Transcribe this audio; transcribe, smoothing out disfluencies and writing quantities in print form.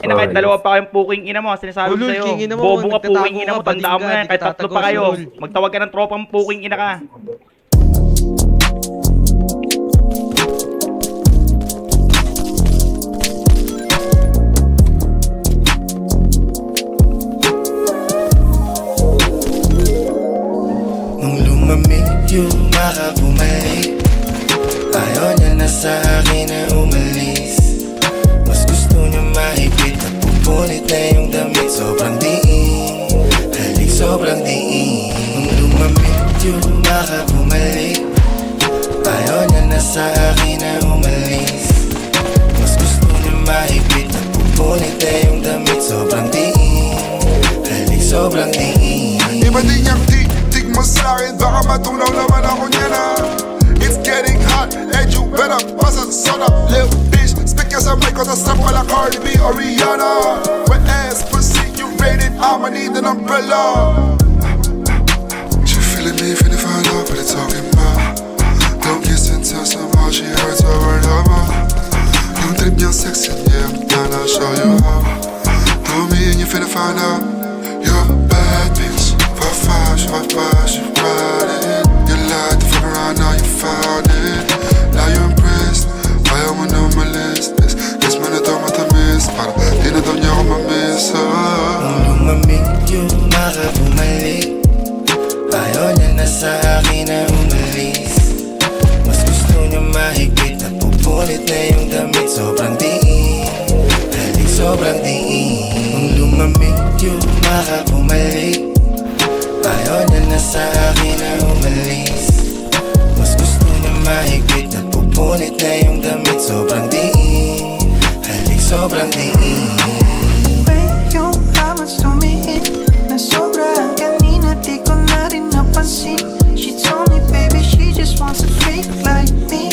Ina kahit dalawa pa kayong puking ina mo, sinasabi ko Ulol, sa'yo. king ina mo, Bobo ka nagtatago puking ina ka, mo, tandaan mo bading ka, yan, di kahit ka tatlo tatagos, pa kayo. ulol. Magtawag ka ng tropang puking ina ka. Nung lumamig yung makabumalik, ayaw niya na sa akin na umalis. Mas gusto niya mahigpit at pupunit na yung damit. Sobrang diin, halik sobrang diin. Nung lumamig yung makabumalik, ayaw niya na sa akin na umalis. Mas gusto niya mahigpit at pupunit na yung damit. Sobrang diin, halik sobrang diin. Iba din yung tik mo sa'kin, baka matunaw naman ako niya na. It's getting hot, and you better bust a soda. Little bitch, speak ka sa mic, cause I'm pala Cardi B or Rihanna. With ass, pussy, you rated, I'ma need an umbrella. She feeling me, finna find out what it's talking about. Don't kiss and tell somehow she hurts her word her mouth. Yung trip niyang sexy, yeah, I'm down, I'll show you how. Know me and you finna find out. You're a bad bitch. 5'5", she ride it. You lied to fuck around, now you found it. Now you're impressed, ayaw mo na umalis. Guess mo na daw matamis, parang di na daw niya ako mamiss. Nung lumamig yung makabumalik, ayaw niya na sa akin na umalis. Mas gusto niya mahigpit at pupunit na yung damit. Sobrang diin, halik sobrang diin. Nung lumamig yung makabumalik, ayaw niya na sa akin na umalis. Mas gusto niya mahigpit at pupunit na yung damit. Sobrang diin, halik sobrang diin. Yung hamas tumihin na sobra kanina di ko na rin napansin. She told me baby she just wants a freak like me.